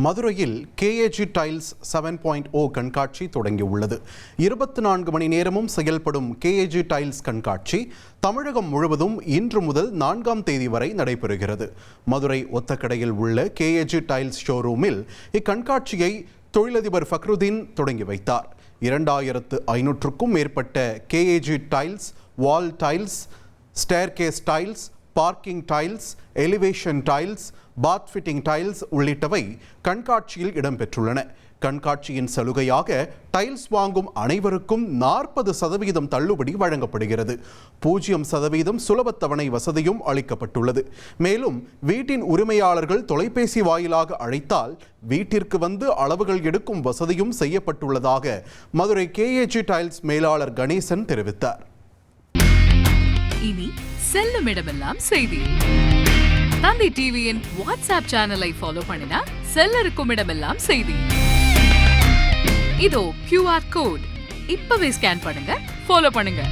மதுரையில் KAG tiles 7.0 கண்காட்சி தொடங்கியுள்ளது. 24 மணி நேரமும் செயல்படும் KAG டைல்ஸ் கண்காட்சி தமிழகம் முழுவதும் இன்று முதல் 4ஆம் தேதி வரை நடைபெறுகிறது. மதுரை ஒத்தக்கடையில் உள்ள KAG டைல்ஸ் ஷோரூமில் இக்கண்காட்சியை தொழிலதிபர் ஃபக்ருதீன் தொடங்கி வைத்தார். 2500க்கும் மேற்பட்ட KAG டைல்ஸ், வால் tiles, staircase tiles, parking tiles, elevation tiles, பாத் ஃபிட்டிங் டைல்ஸ் உள்ளிட்டவை கண்காட்சியில் இடம்பெற்றுள்ளன. கண்காட்சியின் சலுகையாக டைல்ஸ் வாங்கும் அனைவருக்கும் 40% தள்ளுபடி வழங்கப்படுகிறது. 0% சுலபத்தவணை வசதியும் அளிக்கப்பட்டுள்ளது. மேலும் வீட்டின் உரிமையாளர்கள் தொலைபேசி வாயிலாக அழைத்தால் வீட்டிற்கு வந்து அளவுகள் எடுக்கும் வசதியும் செய்யப்பட்டுள்ளதாக மதுரை KAG டைல்ஸ் மேலாளர் கணேசன் தெரிவித்தார். இனி செல்லும் இடமெல்லாம் செய்தி. தந்தி டிவியின் வாட்ஸ்அப் சேனலை ஃபாலோ பண்ணினா செல்ல இருக்கும் இடமெல்லாம் செய்தி. இதோ QR கோட் இப்பவே ஸ்கேன் பண்ணுங்க, ஃபாலோ பண்ணுங்க.